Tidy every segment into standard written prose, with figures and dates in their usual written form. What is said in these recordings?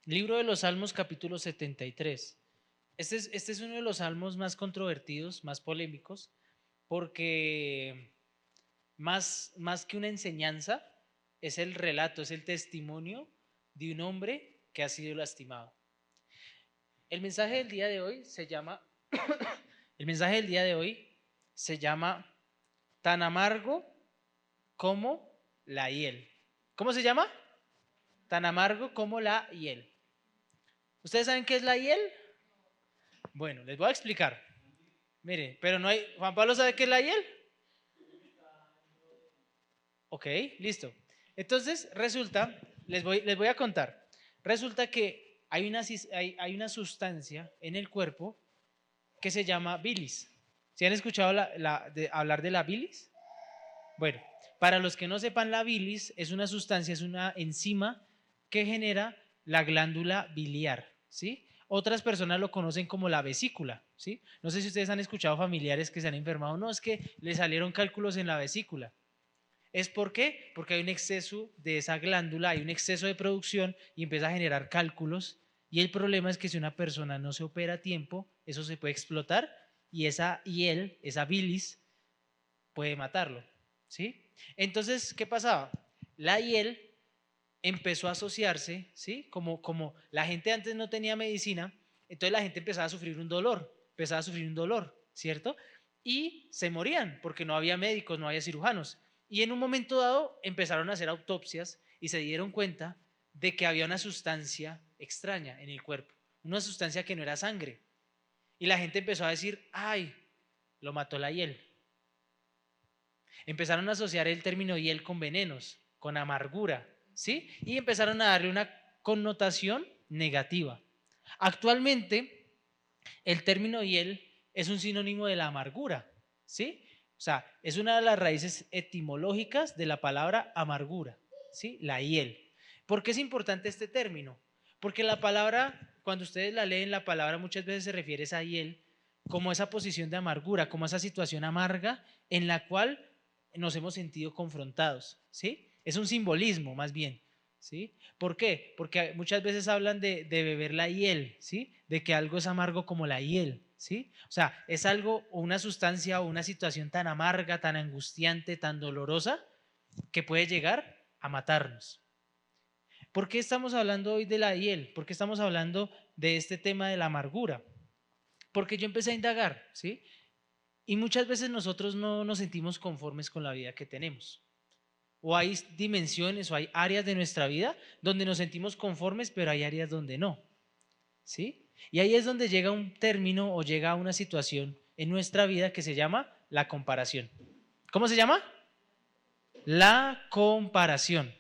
Libro de los Salmos, capítulo 73. Este es uno de los salmos más controvertidos, más polémicos, porque más que una enseñanza, es el relato, es el testimonio de un hombre que ha sido lastimado. El mensaje del día de hoy se llama, el mensaje del día de hoy se llama tan amargo como la hiel. ¿Cómo se llama? Tan amargo como la hiel. ¿Ustedes saben qué es la hiel? Bueno, les voy a explicar. Mire, pero no hay. ¿Juan Pablo sabe qué es la hiel? Ok, listo. Entonces, resulta, les voy a contar. Resulta que hay una sustancia en el cuerpo que se llama bilis. ¿Se han escuchado hablar de la bilis? Bueno, para los que no sepan, la bilis es una sustancia, es una enzima que genera la glándula biliar, ¿sí? Otras personas lo conocen como la vesícula, ¿sí? No sé si ustedes han escuchado familiares que se han enfermado, no, es que le salieron cálculos en la vesícula. ¿Es por qué? Porque hay un exceso de esa glándula, hay un exceso de producción y empieza a generar cálculos. Y el problema es que si una persona no se opera a tiempo, eso se puede explotar y esa hiel, esa bilis, puede matarlo, ¿sí? Entonces, ¿qué pasaba? La hiel empezó a asociarse, ¿sí? Como la gente antes no tenía medicina, entonces la gente empezaba a sufrir un dolor, ¿cierto? Y se morían porque no había médicos, no había cirujanos. Y en un momento dado empezaron a hacer autopsias y se dieron cuenta de que había una sustancia extraña en el cuerpo, una sustancia que no era sangre. Y la gente empezó a decir, ay, lo mató la hiel. Empezaron a asociar el término hiel con venenos, con amargura, ¿sí? Y empezaron a darle una connotación negativa. Actualmente, el término hiel es un sinónimo de la amargura, ¿sí? O sea, es una de las raíces etimológicas de la palabra amargura, ¿sí? La hiel. ¿Por qué es importante este término? Porque la palabra, cuando ustedes la leen, la palabra muchas veces se refiere a esa hiel como esa posición de amargura, como esa situación amarga en la cual nos hemos sentido confrontados, ¿sí? Es un simbolismo más bien, ¿sí? ¿Por qué? Porque muchas veces hablan de beber la hiel, ¿sí? De que algo es amargo como la hiel, ¿sí? O sea, es algo o una sustancia o una situación tan amarga, tan angustiante, tan dolorosa que puede llegar a matarnos. ¿Por qué estamos hablando hoy de la hiel? ¿Por qué estamos hablando de este tema de la amargura? Porque yo empecé a indagar, ¿sí? Y muchas veces nosotros no nos sentimos conformes con la vida que tenemos. O hay dimensiones o hay áreas de nuestra vida donde nos sentimos conformes, pero hay áreas donde no. ¿Sí? Y ahí es donde llega un término o llega una situación en nuestra vida que se llama la comparación. ¿Cómo se llama? La comparación.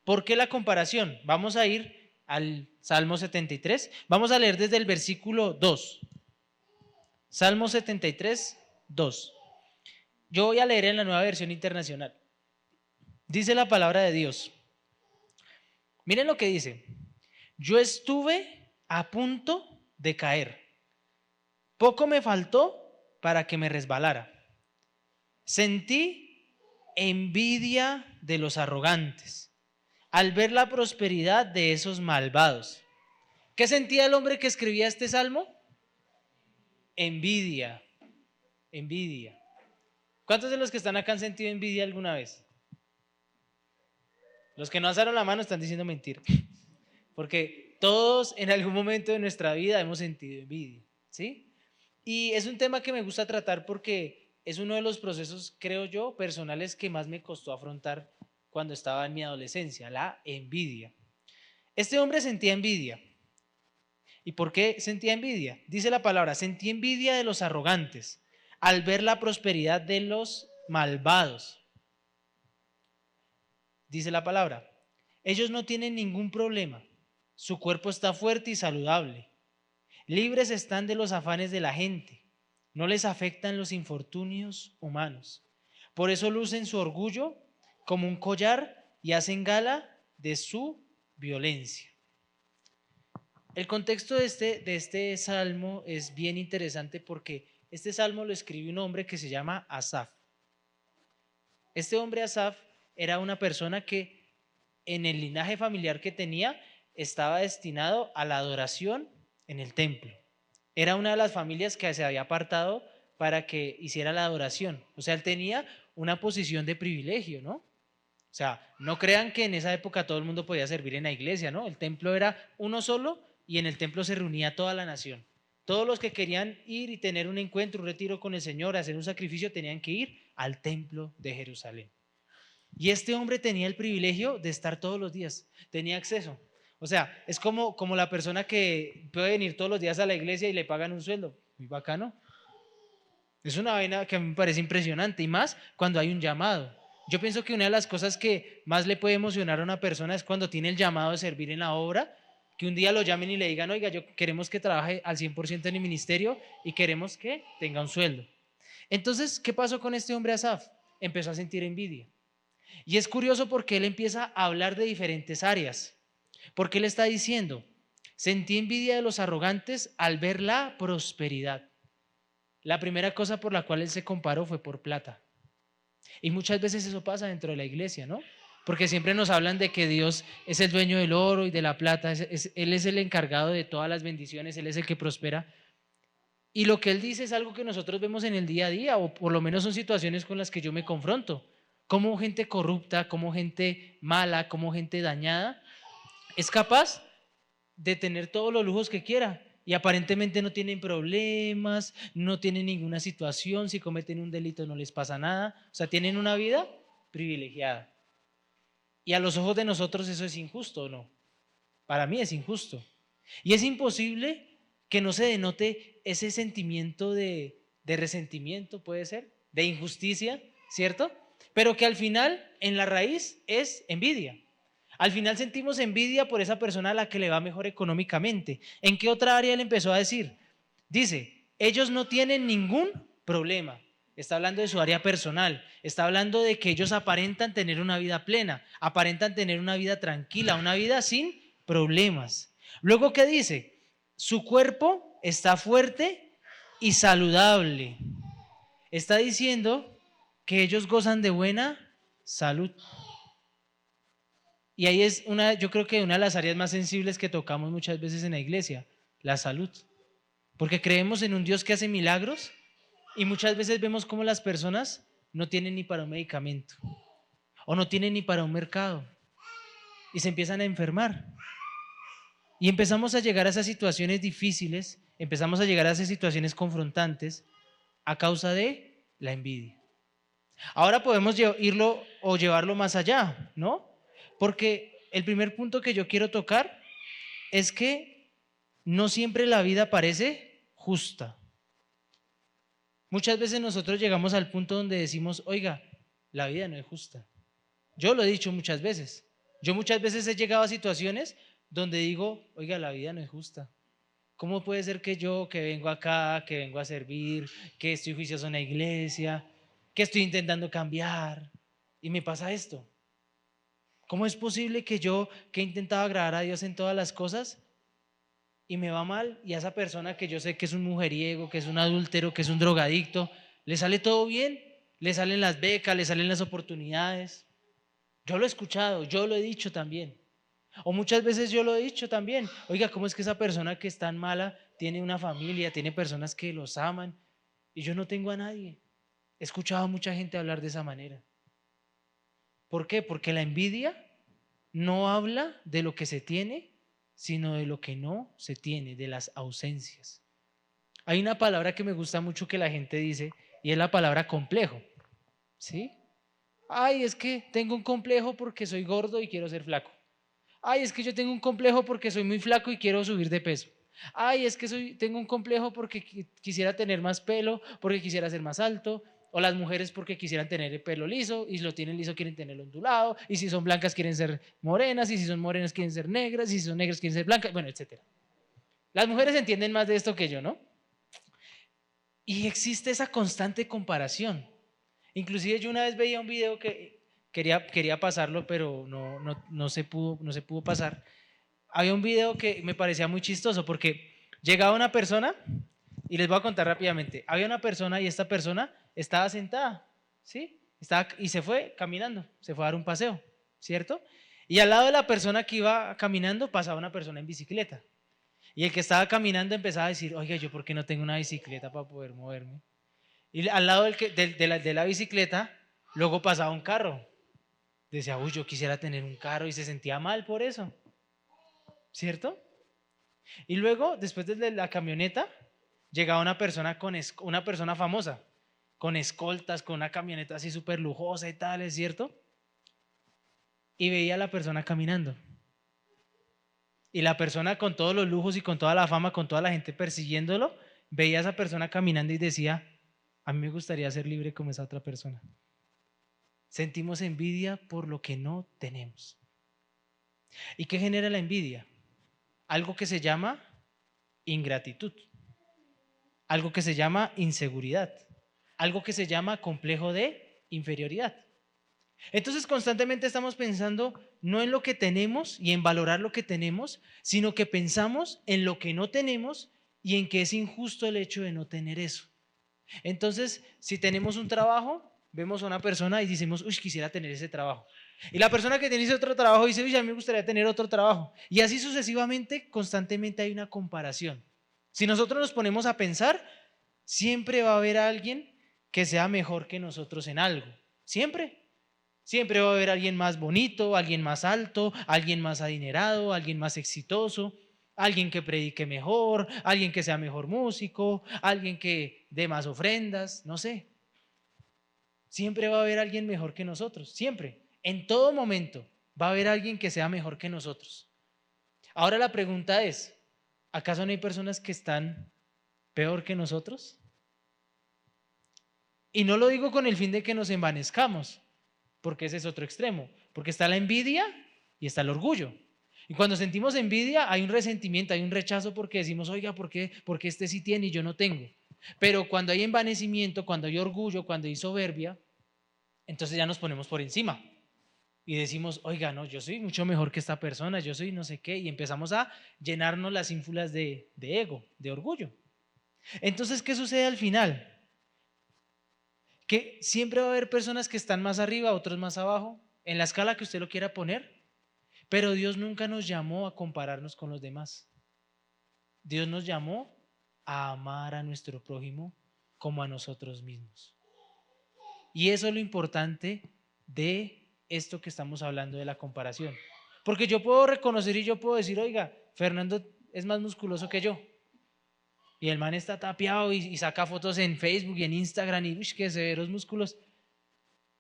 ¿Por qué la comparación? Vamos a ir al Salmo 73. Vamos a leer desde el versículo 2. Salmo 73, 2. Yo voy a leer en la Nueva Versión Internacional. Dice la palabra de Dios. Miren lo que dice. Yo estuve a punto de caer. Poco me faltó para que me resbalara. Sentí envidia de los arrogantes al ver la prosperidad de esos malvados. ¿Qué sentía el hombre que escribía este salmo? Envidia, envidia. ¿Cuántos de los que están acá han sentido envidia alguna vez? Los que no alzaron la mano están diciendo mentira. Porque todos en algún momento de nuestra vida hemos sentido envidia, ¿sí? Y es un tema que me gusta tratar porque es uno de los procesos, creo yo, personales que más me costó afrontar cuando estaba en mi adolescencia, la envidia. Este hombre sentía envidia. ¿Y por qué sentía envidia? Dice la palabra, sentí envidia de los arrogantes al ver la prosperidad de los malvados. Dice la palabra, ellos no tienen ningún problema, su cuerpo está fuerte y saludable, libres están de los afanes de la gente, no les afectan los infortunios humanos. Por eso lucen su orgullo como un collar y hacen gala de su violencia. El contexto de este salmo es bien interesante porque este salmo lo escribe un hombre que se llama Asaf. Este hombre Asaf era una persona que en el linaje familiar que tenía estaba destinado a la adoración en el templo. Era una de las familias que se había apartado para que hiciera la adoración. O sea, él tenía una posición de privilegio, ¿no? O sea, no crean que en esa época todo el mundo podía servir en la iglesia, ¿no? El templo era uno solo y en el templo se reunía toda la nación. Todos los que querían ir y tener un encuentro, un retiro con el Señor, hacer un sacrificio, tenían que ir al templo de Jerusalén. Y este hombre tenía el privilegio de estar todos los días, tenía acceso. O sea, es como la persona que puede venir todos los días a la iglesia y le pagan un sueldo. Muy bacano. Es una vaina que a mí me parece impresionante y más cuando hay un llamado. Yo pienso que una de las cosas que más le puede emocionar a una persona es cuando tiene el llamado de servir en la obra, que un día lo llamen y le digan, oiga, queremos que trabaje al 100% en el ministerio y queremos que tenga un sueldo. Entonces, ¿qué pasó con este hombre Asaf? Empezó a sentir envidia. Y es curioso porque él empieza a hablar de diferentes áreas. Porque él está diciendo, sentí envidia de los arrogantes al ver la prosperidad. La primera cosa por la cual él se comparó fue por plata. Y muchas veces eso pasa dentro de la iglesia, ¿no? Porque siempre nos hablan de que Dios es el dueño del oro y de la plata, Él es el encargado de todas las bendiciones, Él es el que prospera. Y lo que Él dice es algo que nosotros vemos en el día a día, o por lo menos son situaciones con las que yo me confronto. Como gente corrupta, como gente mala, como gente dañada, es capaz de tener todos los lujos que quiera y aparentemente no tienen problemas, no tienen ninguna situación, si cometen un delito no les pasa nada, o sea, tienen una vida privilegiada. Y a los ojos de nosotros eso es injusto, ¿o no? Para mí es injusto. Y es imposible que no se denote ese sentimiento de resentimiento, puede ser, de injusticia, ¿cierto? Pero que al final, en la raíz, es envidia. Al final sentimos envidia por esa persona a la que le va mejor económicamente. ¿En qué otra área él empezó a decir? Dice, ellos no tienen ningún problema. Está hablando de su área personal. Está hablando de que ellos aparentan tener una vida plena, aparentan tener una vida tranquila, una vida sin problemas. Luego, ¿qué dice? Su cuerpo está fuerte y saludable. Está diciendo que ellos gozan de buena salud. Y ahí es yo creo que una de las áreas más sensibles que tocamos muchas veces en la iglesia, la salud. Porque creemos en un Dios que hace milagros y muchas veces vemos cómo las personas no tienen ni para un medicamento o no tienen ni para un mercado y se empiezan a enfermar. Y empezamos a llegar a esas situaciones difíciles, empezamos a llegar a esas situaciones confrontantes a causa de la envidia. Ahora podemos irlo o llevarlo más allá, ¿no? Porque el primer punto que yo quiero tocar es que no siempre la vida parece justa. Muchas veces nosotros llegamos al punto donde decimos, oiga, la vida no es justa. Yo lo he dicho muchas veces. Yo muchas veces he llegado a situaciones donde digo, oiga, la vida no es justa. ¿Cómo puede ser que yo, que vengo acá, que vengo a servir, que estoy juicioso en la iglesia, que estoy intentando cambiar y me pasa esto? ¿Cómo es posible que yo, que he intentado agradar a Dios en todas las cosas y me va mal, y a esa persona que yo sé que es un mujeriego, que es un adúltero, que es un drogadicto, le sale todo bien, le salen las becas, le salen las oportunidades? Yo lo he escuchado, yo lo he dicho también. O muchas veces yo lo he dicho también. Oiga, ¿cómo es que esa persona que es tan mala tiene una familia, tiene personas que los aman y yo no tengo a nadie? He escuchado a mucha gente hablar de esa manera. ¿Por qué? Porque la envidia no habla de lo que se tiene, sino de lo que no se tiene, de las ausencias. Hay una palabra que me gusta mucho que la gente dice y es la palabra complejo. ¿Sí? Ay, es que tengo un complejo porque soy gordo y quiero ser flaco. Ay, es que yo tengo un complejo porque soy muy flaco y quiero subir de peso. Ay, es que tengo un complejo porque quisiera tener más pelo, porque quisiera ser más alto. O las mujeres porque quisieran tener el pelo liso y si lo tienen liso quieren tenerlo ondulado. Y si son blancas quieren ser morenas. Y si son morenas quieren ser negras. Y si son negras quieren ser blancas. Bueno, etcétera. Las mujeres entienden más de esto que yo, ¿no? Y existe esa constante comparación. Inclusive yo una vez veía un video que quería pasarlo, pero no se pudo pasar. Había un video que me parecía muy chistoso porque llegaba una persona, y les voy a contar rápidamente. Había una persona y esta persona estaba sentada, ¿sí? Y se fue caminando, se fue a dar un paseo, ¿cierto? Y al lado de la persona que iba caminando pasaba una persona en bicicleta. Y el que estaba caminando empezaba a decir, oiga, ¿yo por qué no tengo una bicicleta para poder moverme? Y al lado de la bicicleta, luego pasaba un carro. Decía, uy, yo quisiera tener un carro y se sentía mal por eso, ¿cierto? Y luego, después de la camioneta, llegaba una persona una persona famosa, con escoltas, con una camioneta así súper lujosa y tal, ¿es cierto? Y veía a la persona caminando. Y la persona con todos los lujos y con toda la fama, con toda la gente persiguiéndolo, veía a esa persona caminando y decía, a mí me gustaría ser libre como esa otra persona. Sentimos envidia por lo que no tenemos. ¿Y qué genera la envidia? Algo que se llama ingratitud, algo que se llama inseguridad, algo que se llama complejo de inferioridad. Entonces constantemente estamos pensando no en lo que tenemos y en valorar lo que tenemos, sino que pensamos en lo que no tenemos y en que es injusto el hecho de no tener eso. Entonces, si tenemos un trabajo, vemos a una persona y decimos, uy, quisiera tener ese trabajo. Y la persona que tiene ese otro trabajo dice, uy, a mí me gustaría tener otro trabajo. Y así sucesivamente, constantemente hay una comparación. Si nosotros nos ponemos a pensar, siempre va a haber alguien que sea mejor que nosotros en algo. Siempre. Siempre va a haber alguien más bonito, alguien más alto, alguien más adinerado, alguien más exitoso, alguien que predique mejor, alguien que sea mejor músico, alguien que dé más ofrendas, no sé. Siempre va a haber alguien mejor que nosotros, siempre. En todo momento va a haber alguien que sea mejor que nosotros. Ahora la pregunta es, ¿acaso no hay personas que están peor que nosotros? Y no lo digo con el fin de que nos envanezcamos, porque ese es otro extremo, porque está la envidia y está el orgullo. Y cuando sentimos envidia hay un resentimiento, hay un rechazo porque decimos, oiga, ¿por qué este sí tiene y yo no tengo? Pero cuando hay envanecimiento, cuando hay orgullo, cuando hay soberbia, entonces ya nos ponemos por encima y decimos, oiga, no, yo soy mucho mejor que esta persona, yo soy no sé qué, y empezamos a llenarnos las ínfulas de ego, de orgullo. Entonces, ¿qué sucede al final? Que siempre va a haber personas que están más arriba, otros más abajo, en la escala que usted lo quiera poner, pero Dios nunca nos llamó a compararnos con los demás. Dios nos llamó a amar a nuestro prójimo como a nosotros mismos. Y eso es lo importante de esto que estamos hablando de la comparación. Porque yo puedo reconocer y yo puedo decir, oiga, Fernando es más musculoso que yo. Y el man está tapiado y saca fotos en Facebook y en Instagram y uy, qué severos músculos.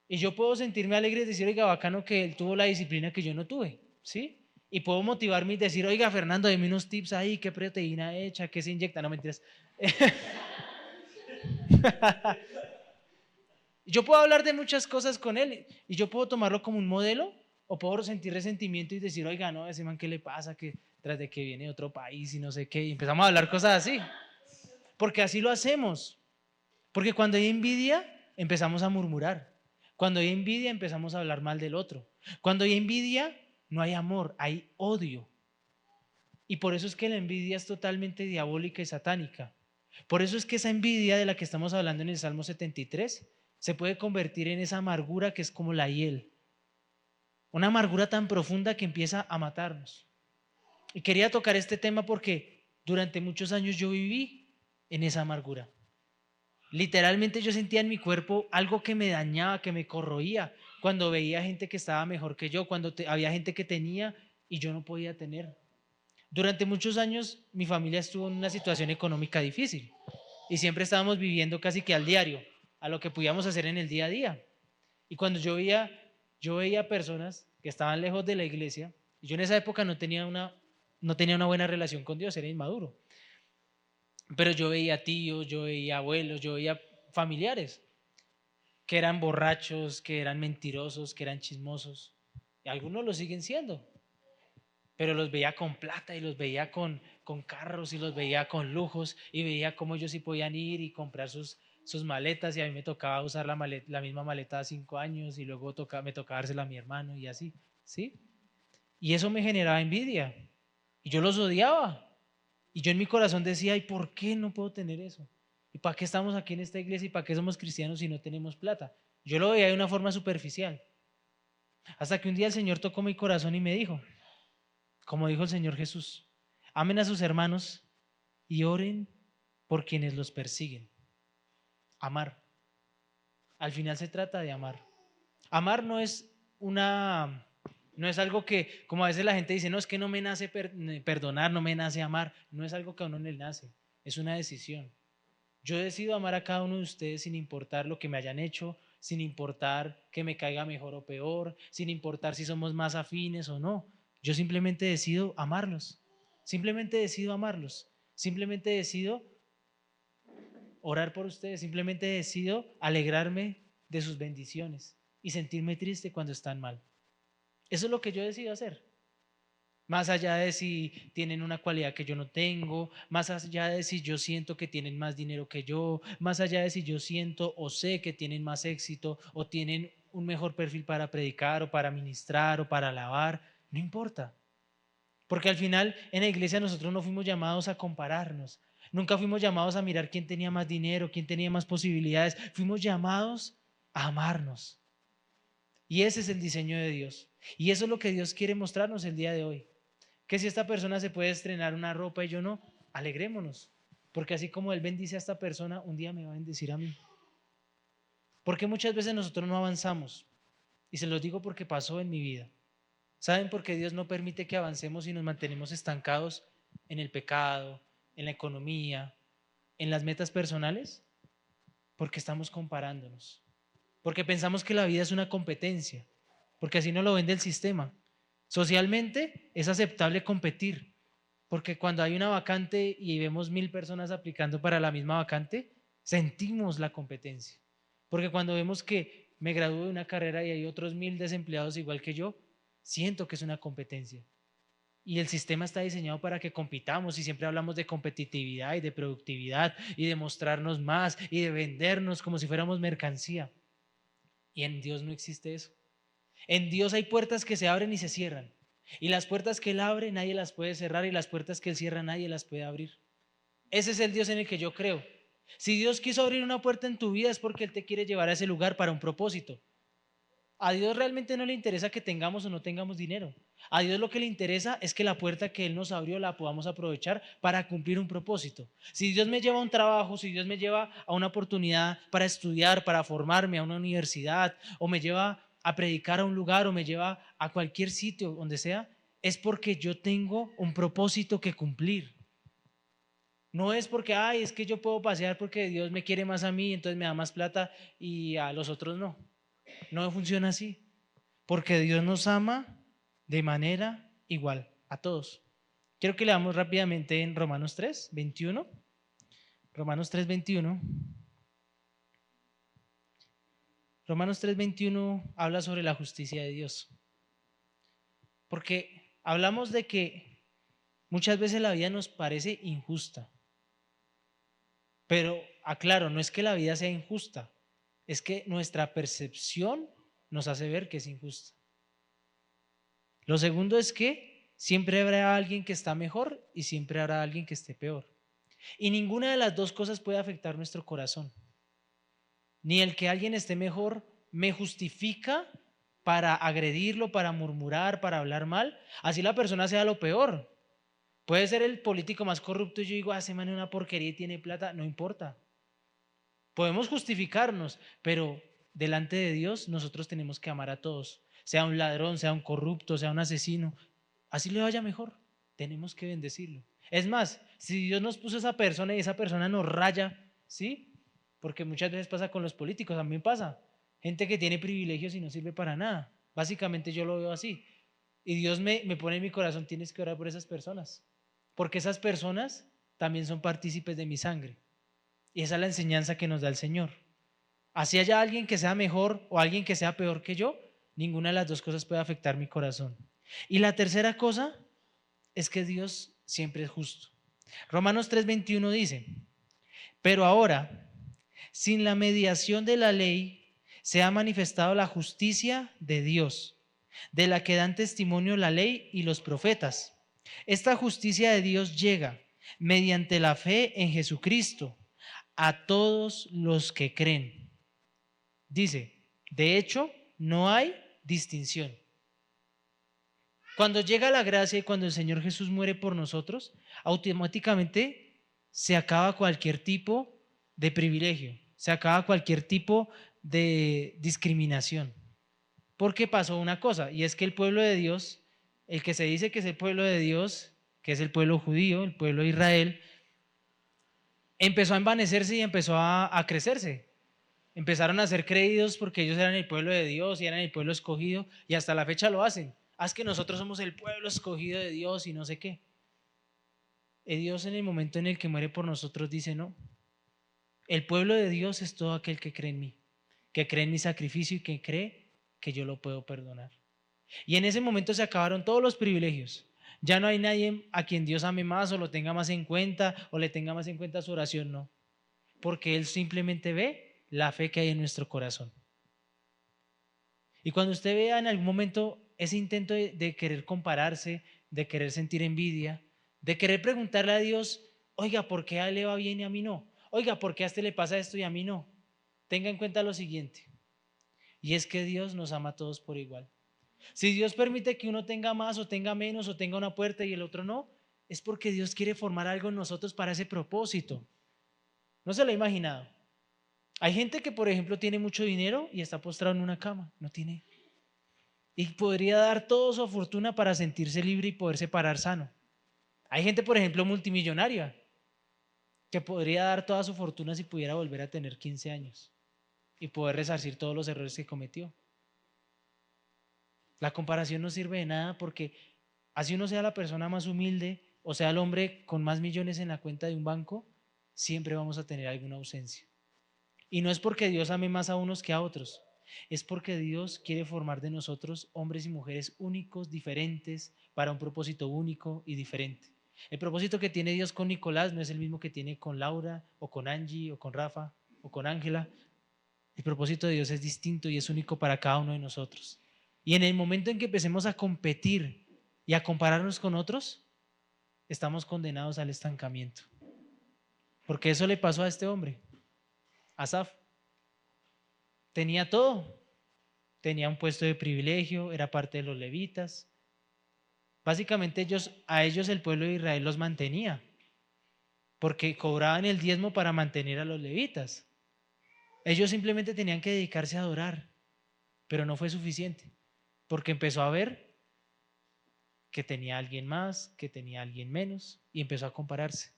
Y yo puedo sentirme alegre y decir, oiga, bacano que él tuvo la disciplina que yo no tuve, ¿sí? Y puedo motivarme y decir, oiga, Fernando, deme unos tips ahí, qué proteína hecha, qué se inyecta, no mentiras. Yo puedo hablar de muchas cosas con él y yo puedo tomarlo como un modelo o puedo sentir resentimiento y decir, oiga, no, ese man, ¿qué le pasa? Que tras de que viene de otro país y no sé qué, y empezamos a hablar cosas así. Porque así lo hacemos. Porque cuando hay envidia, empezamos a murmurar. Cuando hay envidia, empezamos a hablar mal del otro. Cuando hay envidia, no hay amor, hay odio. Y por eso es que la envidia es totalmente diabólica y satánica. Por eso es que esa envidia de la que estamos hablando en el Salmo 73 se puede convertir en esa amargura que es como la hiel. Una amargura tan profunda que empieza a matarnos. Y quería tocar este tema porque durante muchos años yo viví en esa amargura. Literalmente yo sentía en mi cuerpo algo que me dañaba, que me corroía, cuando veía gente que estaba mejor que yo, cuando había gente que tenía y yo no podía tener. Durante muchos años mi familia estuvo en una situación económica difícil y siempre estábamos viviendo casi que al diario, a lo que podíamos hacer en el día a día. Y cuando yo veía personas que estaban lejos de la iglesia, y yo en esa época no tenía una buena relación con Dios, era inmaduro. Pero yo veía tíos, yo veía abuelos, yo veía familiares que eran borrachos, que eran mentirosos, que eran chismosos. Y algunos lo siguen siendo, pero los veía con plata y los veía con carros y los veía con lujos y veía cómo ellos sí podían ir y comprar sus maletas y a mí me tocaba usar la misma maleta a 5 años y luego me tocaba dársela a mi hermano y así, ¿sí? Y eso me generaba envidia y yo los odiaba. Y yo en mi corazón decía, ¿y por qué no puedo tener eso? ¿Y para qué estamos aquí en esta iglesia y para qué somos cristianos si no tenemos plata? Yo lo veía de una forma superficial. Hasta que un día el Señor tocó mi corazón y me dijo, como dijo el Señor Jesús, amen a sus hermanos y oren por quienes los persiguen. Amar. Al final se trata de amar. Amar no es algo que, como a veces la gente dice, no, es que no me nace perdonar, no me nace amar. No es algo que a uno le nace, es una decisión. Yo decido amar a cada uno de ustedes sin importar lo que me hayan hecho, sin importar que me caiga mejor o peor, sin importar si somos más afines o no. Yo simplemente decido amarlos. Simplemente decido amarlos. Simplemente decido orar por ustedes. Simplemente decido alegrarme de sus bendiciones y sentirme triste cuando están mal. Eso es lo que yo decido hacer. Más allá de si tienen una cualidad que yo no tengo, más allá de si yo siento que tienen más dinero que yo, más allá de si yo siento o sé que tienen más éxito o tienen un mejor perfil para predicar o para ministrar o para alabar, no importa. Porque al final en la iglesia nosotros no fuimos llamados a compararnos, nunca fuimos llamados a mirar quién tenía más dinero, quién tenía más posibilidades, fuimos llamados a amarnos. Y ese es el diseño de Dios. Y eso es lo que Dios quiere mostrarnos el día de hoy. Que si esta persona se puede estrenar una ropa y yo no, alegrémonos. Porque así como Él bendice a esta persona, un día me va a bendecir a mí. Porque muchas veces nosotros no avanzamos. Y se los digo porque pasó en mi vida. ¿Saben por qué Dios no permite que avancemos y nos mantenemos estancados en el pecado, en la economía, en las metas personales? Porque estamos comparándonos. Porque pensamos que la vida es una competencia. Porque así no lo vende el sistema. Socialmente es aceptable competir, porque cuando hay una vacante y vemos 1000 personas aplicando para la misma vacante, sentimos la competencia. Porque cuando vemos que me gradúo de una carrera y hay otros 1000 desempleados igual que yo, siento que es una competencia. Y el sistema está diseñado para que compitamos y siempre hablamos de competitividad y de productividad y de mostrarnos más y de vendernos como si fuéramos mercancía. Y en Dios no existe eso. En Dios hay puertas que se abren y se cierran. Y las puertas que Él abre nadie las puede cerrar y las puertas que Él cierra nadie las puede abrir. Ese es el Dios en el que yo creo. Si Dios quiso abrir una puerta en tu vida es porque Él te quiere llevar a ese lugar para un propósito. A Dios realmente no le interesa que tengamos o no tengamos dinero. A Dios lo que le interesa es que la puerta que Él nos abrió la podamos aprovechar para cumplir un propósito. Si Dios me lleva a un trabajo, si Dios me lleva a una oportunidad para estudiar, para formarme a una universidad, o me lleva a predicar a un lugar, o me lleva a cualquier sitio donde sea, es porque yo tengo un propósito que cumplir. No es porque, ay, es que yo puedo pasear porque Dios me quiere más a mí, entonces me da más plata y a los otros no. No funciona así. Porque Dios nos ama de manera igual a todos. Quiero que leamos rápidamente en Romanos 3, 21. Romanos 3, 21. Romanos 3, 21 habla sobre la justicia de Dios. Porque hablamos de que muchas veces la vida nos parece injusta. Pero aclaro, no es que la vida sea injusta, es que nuestra percepción nos hace ver que es injusta. Lo segundo es que siempre habrá alguien que está mejor y siempre habrá alguien que esté peor. Y ninguna de las dos cosas puede afectar nuestro corazón. Ni el que alguien esté mejor me justifica para agredirlo, para murmurar, para hablar mal, así la persona sea lo peor. Puede ser el político más corrupto y yo digo, ese man es una porquería y tiene plata, no importa. Podemos justificarnos, pero delante de Dios nosotros tenemos que amar a todos, sea un ladrón, sea un corrupto, sea un asesino, así le vaya mejor, tenemos que bendecirlo. Es más, si Dios nos puso esa persona y esa persona nos raya, ¿sí? Porque muchas veces pasa con los políticos, también pasa. Gente que tiene privilegios y no sirve para nada. Básicamente yo lo veo así. Y Dios me pone en mi corazón, tienes que orar por esas personas. Porque esas personas también son partícipes de mi sangre. Y esa es la enseñanza que nos da el Señor. Así haya alguien que sea mejor o alguien que sea peor que yo, ninguna de las dos cosas puede afectar mi corazón. Y la tercera cosa es que Dios siempre es justo. Romanos 3:21 dice, pero ahora, sin la mediación de la ley, se ha manifestado la justicia de Dios, de la que dan testimonio la ley y los profetas. Esta justicia de Dios llega mediante la fe en Jesucristo a todos los que creen. Dice, de hecho, no hay distinción. Cuando llega la gracia y cuando el Señor Jesús muere por nosotros, automáticamente se acaba cualquier tipo de privilegio, se acaba cualquier tipo de discriminación. Porque pasó una cosa, y es que el pueblo de Dios, el que se dice que es el pueblo de Dios, que es el pueblo judío, el pueblo de Israel, empezó a envanecerse y empezó a crecerse. Empezaron a ser creídos porque ellos eran el pueblo de Dios y eran el pueblo escogido, y hasta la fecha lo hacen. Haz que nosotros somos el pueblo escogido de Dios y no sé qué. Y Dios, en el momento en el que muere por nosotros, dice: no, el pueblo de Dios es todo aquel que cree en mí, que cree en mi sacrificio y que cree que yo lo puedo perdonar. Y en ese momento se acabaron todos los privilegios. Ya no hay nadie a quien Dios ame más o lo tenga más en cuenta o le tenga más en cuenta su oración, no. Porque Él simplemente ve la fe que hay en nuestro corazón. Y cuando usted vea en algún momento ese intento de querer compararse, de querer sentir envidia, de querer preguntarle a Dios: oiga, ¿por qué a él le va bien y a mí no? Oiga, ¿por qué a este le pasa esto y a mí no? Tenga en cuenta lo siguiente, y es que Dios nos ama a todos por igual. Si Dios permite que uno tenga más o tenga menos o tenga una puerta y el otro no, es porque Dios quiere formar algo en nosotros para ese propósito. ¿No se lo ha imaginado? Hay gente que, por ejemplo, tiene mucho dinero y está postrado en una cama, no tiene, y podría dar toda su fortuna para sentirse libre y poderse parar sano. Hay gente, por ejemplo, multimillonaria, que podría dar toda su fortuna si pudiera volver a tener 15 años y poder resarcir todos los errores que cometió. La comparación no sirve de nada, porque así uno sea la persona más humilde o sea el hombre con más millones en la cuenta de un banco, siempre vamos a tener alguna ausencia. Y no es porque Dios ame más a unos que a otros, es porque Dios quiere formar de nosotros hombres y mujeres únicos, diferentes, para un propósito único y diferente. El propósito que tiene Dios con Nicolás no es el mismo que tiene con Laura o con Angie o con Rafa o con Ángela. El propósito de Dios es distinto y es único para cada uno de nosotros. Y en el momento en que empecemos a competir y a compararnos con otros, estamos condenados al estancamiento. Porque eso le pasó a este hombre, Asaf. Tenía todo, tenía un puesto de privilegio, era parte de los levitas. Básicamente a ellos el pueblo de Israel los mantenía, porque cobraban el diezmo para mantener a los levitas. Ellos simplemente tenían que dedicarse a adorar, pero no fue suficiente, porque empezó a ver que tenía alguien más, que tenía alguien menos, y empezó a compararse.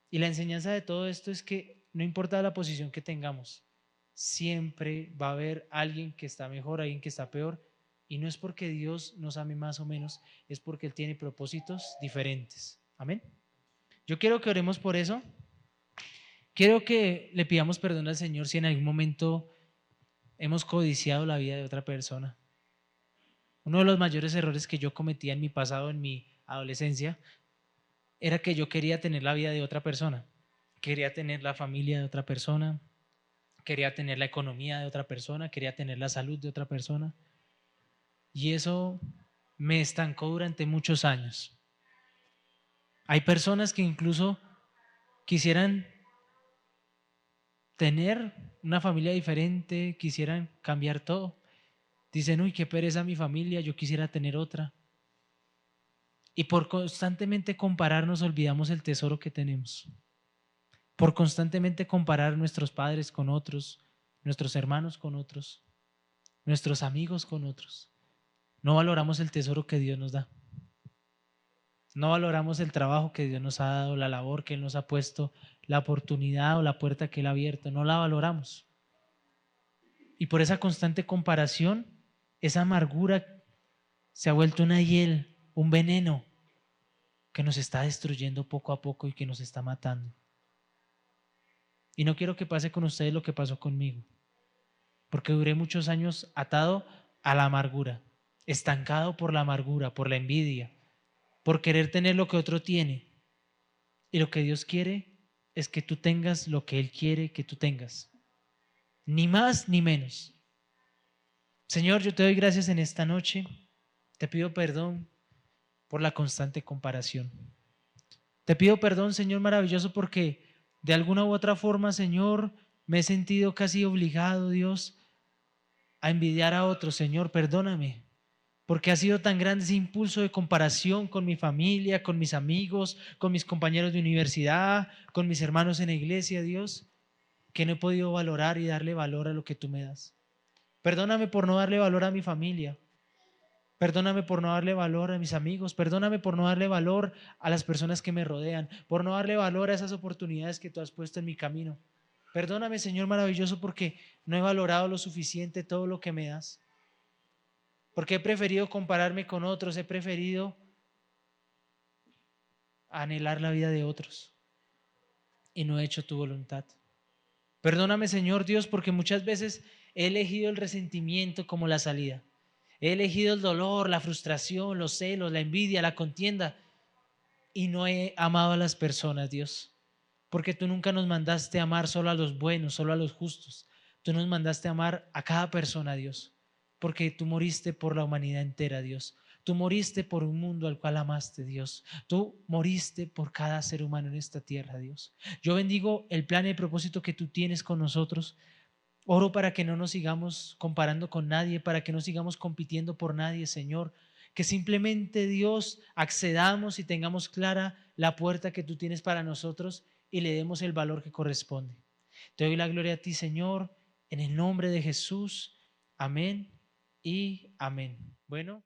Y la enseñanza de todo esto es que no importa la posición que tengamos, siempre va a haber alguien que está mejor, alguien que está peor, y no es porque Dios nos ame más o menos, es porque Él tiene propósitos diferentes. Amén. Yo quiero que oremos por eso. Quiero que le pidamos perdón al Señor si en algún momento hemos codiciado la vida de otra persona. Uno de los mayores errores que yo cometía en mi pasado, en mi adolescencia, era que yo quería tener la vida de otra persona. Quería tener la familia de otra persona, quería tener la economía de otra persona, quería tener la salud de otra persona. Y eso me estancó durante muchos años. Hay personas que incluso quisieran tener una familia diferente, quisieran cambiar todo. Dicen: uy, qué pereza mi familia, yo quisiera tener otra. Y por constantemente compararnos olvidamos el tesoro que tenemos. Por constantemente comparar nuestros padres con otros, nuestros hermanos con otros, nuestros amigos con otros, no valoramos el tesoro que Dios nos da. No valoramos el trabajo que Dios nos ha dado, la labor que Él nos ha puesto, la oportunidad o la puerta que Él ha abierto. No la valoramos. Y por esa constante comparación, esa amargura se ha vuelto una hiel, un veneno que nos está destruyendo poco a poco y que nos está matando. Y no quiero que pase con ustedes lo que pasó conmigo, porque duré muchos años atado a la amargura, estancado por la amargura, por la envidia, por querer tener lo que otro tiene. Y lo que Dios quiere es que tú tengas lo que Él quiere que tú tengas, ni más ni menos. Señor, yo te doy gracias en esta noche. Te pido perdón por la constante comparación. Te pido perdón, Señor maravilloso, porque de alguna u otra forma, Señor, me he sentido casi obligado, Dios, a envidiar a otros. Señor, perdóname, porque ha sido tan grande ese impulso de comparación con mi familia, con mis amigos, con mis compañeros de universidad, con mis hermanos en la iglesia, Dios, que no he podido valorar y darle valor a lo que tú me das. Perdóname por no darle valor a mi familia. Perdóname por no darle valor a mis amigos. Perdóname por no darle valor a las personas que me rodean, por no darle valor a esas oportunidades que tú has puesto en mi camino. Perdóname, Señor maravilloso, porque no he valorado lo suficiente todo lo que me das. Porque he preferido compararme con otros, he preferido anhelar la vida de otros y no he hecho tu voluntad. Perdóname, Señor Dios, porque muchas veces he elegido el resentimiento como la salida. He elegido el dolor, la frustración, los celos, la envidia, la contienda y no he amado a las personas, Dios. Porque tú nunca nos mandaste a amar solo a los buenos, solo a los justos. Tú nos mandaste a amar a cada persona, Dios. Porque tú moriste por la humanidad entera, Dios. Tú moriste por un mundo al cual amaste, Dios. Tú moriste por cada ser humano en esta tierra, Dios. Yo bendigo el plan y el propósito que tú tienes con nosotros. Oro para que no nos sigamos comparando con nadie, para que no sigamos compitiendo por nadie, Señor. Que simplemente, Dios, accedamos y tengamos clara la puerta que tú tienes para nosotros y le demos el valor que corresponde. Te doy la gloria a ti, Señor, en el nombre de Jesús. Amén y amén. Bueno.